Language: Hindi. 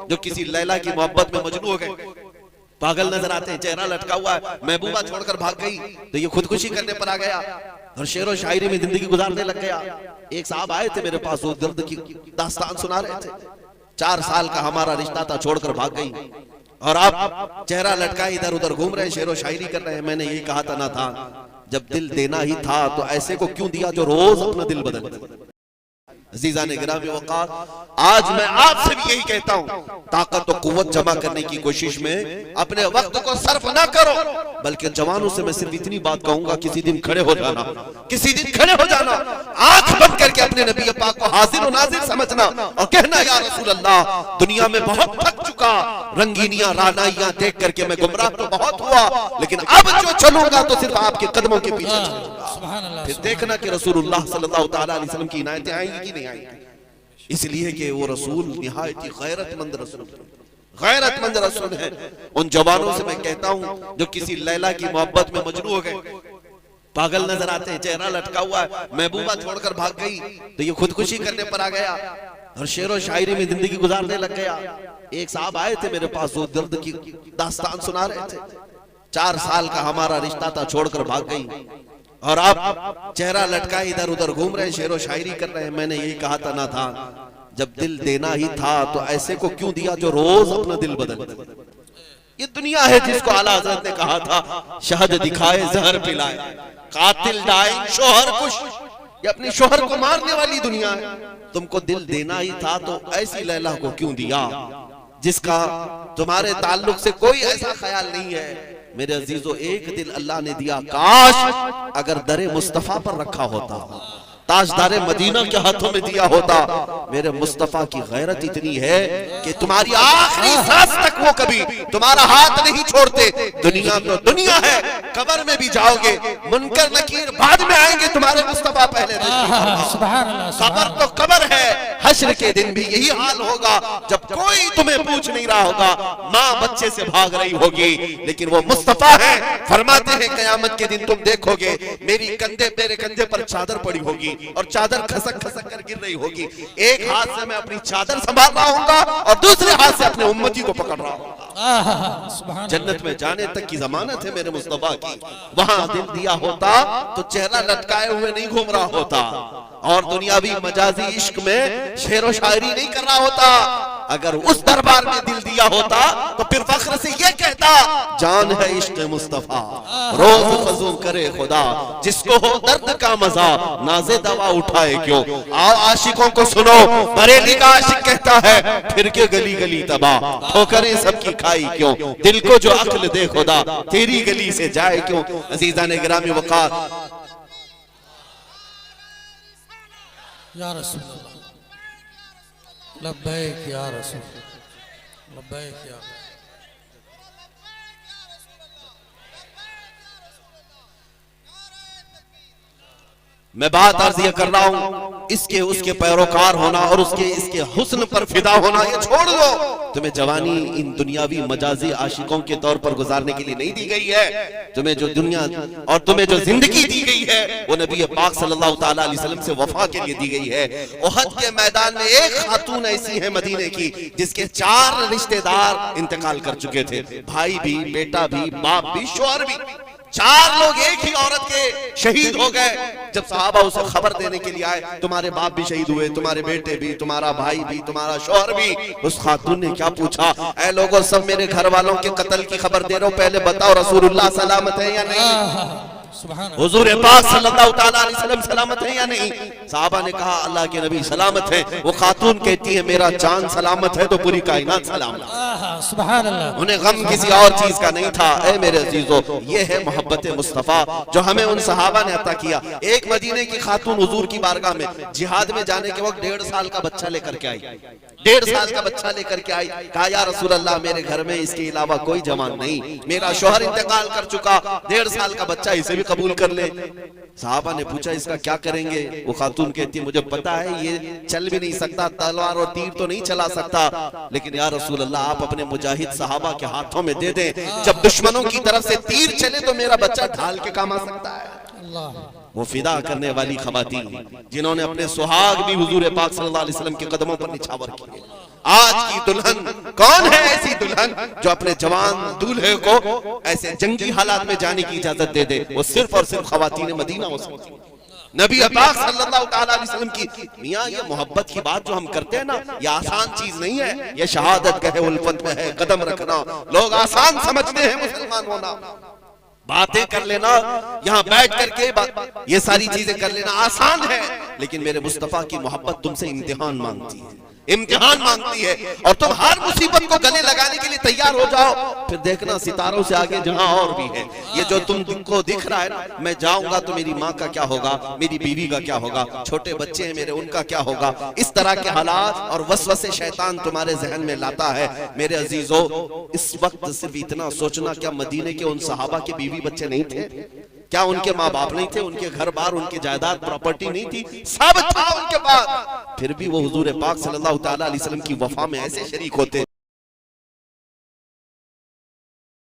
जो किसी लैला की मोहब्बत में मजनू हो गए, पागल नजर आते हैं, चेहरा लटका हुआ है, महबूबा छोड़कर भाग गई तो ये खुदकुशी करने पर आ गया और शेर व शायरी में जिंदगी गुजारने लग गया। एक साहब आए थे मेरे पास, वो दर्द की दास्तान सुना रहे थे। 4 साल का हमारा रिश्ता था, छोड़कर भाग गई और आप चेहरा लटकाए इधर उधर घूम रहे हैं, शेर व शायरी कर रहे हैं। मैंने यही कहा था ना था, जब दिल देना ही था तो ऐसे को क्यों दिया जो रोज अपना दिल बदल। अजीजा ने गिरामी वक़ार, आज मैं आपसे भी यही कहता हूं, ताकत और कुव्वत जमा करने की कोशिश में अपने वक्त को सर्फ ना करो, बल्कि जवानों से मैं सिर्फ इतनी बात कहूंगा, किसी दिन खड़े हो जाना, किसी दिन खड़े हो जाना, आंख बंद करके अपने नबी पाक को हाजिर और नाजिर समझना और कहना, या रसूल अल्लाह, दुनिया में बहुत थक चुका, रंगीनियां रानाइयां देख करके मैं गुमराह तो बहुत हुआ, लेकिन अब जो चलूंगा तो सिर्फ आपके कदमों के पीछे चलूंगा। फिर देखना कि रसूलुल्लाह सल्लल्लाहु तआला अलैहि वसल्लम की इनायतें आएंगी कि नहीं आएंगी। इसलिए कि वो रसूल निहायत ही गैरतमंद रसूल, गैरतमंद रसूल है। उन जवानों से मैं कहता हूं जो किसी लैला की मोहब्बत में मजनू हो गए, पागल नजर आते हैं, चेहरा लटका हुआ है, महबूबा छोड़कर भाग गई तो ये खुदकुशी करने पर आ गया और शेर व शायरी में जिंदगी गुजारने लग गया। एक साहब आए थे मेरे पास, वो दर्द की दास्तान सुना रहे थे। 4 साल का हमारा रिश्ता था, छोड़कर भाग गई और आप चेहरा लटकाए इधर उधर घूम रहे हैं, शेर व शायरी कर रहे हैं। मैंने यही कहा था ना था, जब दिल देना ही था तो ऐसे को क्यों दिया जो रोज अपना दिल बदल। ये दुनिया है जिसको आला हज़रत ने कहा था, शहद दिखाए जहर पिलाए, कातिल डाइन शोहर कुश, ये अपने शोहर को मारने वाली दुनिया है। तुमको दिल देना ही था तो ऐसी लैला को क्यों दिया जिसका तुम्हारे ताल्लुक से कोई ऐसा ख्याल नहीं है। मेरे अजीजों, एक दिल अल्लाह ने दिया, काश अगर दरे मुस्तफा पर रखा होता, ताजदारे मदीना के हाथों में दिया होता। मेरे मुस्तफा की गैरत इतनी है कि तुम्हारी आखिरी सांस तक वो कभी तुम्हारा हाथ नहीं छोड़ते। दुनिया तो दुनिया है, कब्र में भी जाओगे, मुनकर नकीर बाद में आएंगे, तुम्हारे मुस्तफा पहले रहेंगे। कब्र तो कब्र है, हश्र के दिन भी यही हाल होगा, जब कोई तुम्हें पूछ नहीं रहा होगा, माँ बच्चे से भाग रही होगी, लेकिन वो मुस्तफा है। फरमाते हैं कयामत के दिन तुम देखोगे मेरे कंधे पर चादर पड़ी होगी और चादर खसक खसक कर गिर रही होगी। एक हाथ से मैं अपनी चादर संभाल रहा हूंगा और दूसरे हाथ से अपने उम्मती को पकड़ रहा हूँ। जन्नत में जाने तक की जमानत है मेरे मुस्तफा की। वहां दिल दिया होता तो चेहरा लटकाए हुए नहीं घूम रहा होता और दुनियावी मजाजी इश्क में शेर व शायरी नहीं कर रहा होता। अगर उस दरबार में दिल दिया होता तो फिर फख्र से ये कहता, जान है इश्क मुस्तफा, रोज फजूल करे खुदा, जिसको हो दर्द का मजा नाज़े दवा उठाए क्यों। आओ आशिकों को सुनो, बरेली का आशिक कहता है, फिर के गली गली तबाह, ठोकरें सबकी खाई क्यों, दिल को जो अक्ल दे खुदा, तेरी गली से जाए क्यों। अजीजा ने गिरामी वक़ार, या रसूल अल्लाह, लब्बैक या रसूल, लब्बैक या। मैं बात अर्ज ये कर रहा हूं, इसके उसके पैरोकार होना और उसके इसके हुस्न पर फिदा होना ये छोड़ दो। तुम्हें जवानी इन दुनियावी मजाजी आशिकों के तौर पर गुजारने के लिए नहीं दी गई है। तुम्हें जो दुनिया और तुम्हें जो जिंदगी दी गई है वो नबी पाक सल्लल्लाहु तआला अलैहि वसल्लम से वफा के लिए दी गई है। उहद के मैदान में एक खातून ऐसी है मदीने की जिसके 4 रिश्तेदार इंतकाल कर चुके थे, भाई भी, बेटा भी, बाप भी, शौहर भी। 4 लोग एक ही औरत के शहीद हो गए। जब सहाबा उसे खबर देने के लिए आए, तुम्हारे बाप भी शहीद हुए, तुम्हारे बेटे भी, तुम्हारा भाई भी, तुम्हारा शौहर भी। उस खातून ने क्या पूछा, ऐ लोगों, सब मेरे घर वालों के कत्ल की खबर दे रहे हो, पहले बताओ रसूलुल्लाह सलामत है या नहीं, हुजूर पाक सल्लल्लाहु तआला अलैहि वसल्लम सलामत है या नहीं। साहबा ने कहा अल्लाह के नबी सलामत है। वो खातून कहती है मेरा चांद सलामत है तो पूरी कायनात सलामत है। सुभान अल्लाह। उन्हें गम किसी और चीज का नहीं था। ऐ मेरे अजीजों, ये है मोहब्बत मुस्तफा जो हमें उन सहाबा ने अता किया। एक मदीने की खातून हुजूर की बारगाह में जिहाद में जाने के वक्त 1.5 साल का बच्चा लेकर के आई, 1.5 साल का बच्चा लेकर के आई। कहा या रसूल अल्लाह, मेरे घर में इसके अलावा कोई जवान नहीं, मेरा शौहर इंतकाल कर चुका, 1.5 साल का बच्चा, इसे भी कबूल कर ले। साहबा ने पूछा इसका क्या करेंगे। वो खातून कहती है मुझे पता है ये चल भी नहीं सकता, तलवार और तीर तो नहीं चला सकता, लेकिन या रसूल अल्लाह आप अपने मुजाहिद सहाबा के हाथों में दे दें, जब दुश्मनों की तरफ से तीर चले तो मेरा बच्चा ढाल के काम आ सकता है। वो फिदा करने वाली खवातीन जिन्होंने अपने सुहाग भी हुजूर पाक सल्लल्लाहु अलैहि वसल्लम के कदमों पर निछावर किए। आज की दुल्हन कौन है ऐसी दुल्हन जो अपने जवान दूल्हे को ऐसे जंगी हालात में जाने की इजाजत दे दे? वो सिर्फ और सिर्फ खवातीन मदीना हो सकती। नबी पाक सल्लल्लाहु अलैहि वसल्लम की मियां ये मोहब्बत की बात जो हम करते हैं ना, ये आसान चीज नहीं है। ये शहादत कहे उल्फत में है कदम रखना। लोग आसान समझते हैं मुसलमान होना, बातें कर लेना, यहाँ बैठ करके ये सारी चीजें कर लेना आसान है, लेकिन मेरे मुस्तफा की मोहब्बत तुमसे इम्तिहान मांगती है, इम्तिहान मांगती है। और तुम हर मुसीबत को गले लगाने के लिए तैयार हो जाओ, फिर देखना सितारों से आगे जहां और भी है। ये जो तुमको दिख रहा है ना, मैं जाऊंगा तो मेरी माँ का क्या होगा, मेरी बीवी का क्या होगा, छोटे बच्चे हैं मेरे उनका क्या होगा, इस तरह के हालात और वसवसे शैतान तुम्हारे जहन में लाता है। मेरे अजीजों, इस वक्त सिर्फ इतना सोचना, क्या मदीने के उन सहाबा के बीवी बच्चे नहीं थे? क्या उनके माँ बाप नहीं थे? उनके घर बार, उनकी जायदाद प्रॉपर्टी नहीं थी? सब था उनके पास, फिर भी वो हुजूर पाक सल्लल्लाहु अलैहि वसल्लम की वफा में ऐसे शरीक होते।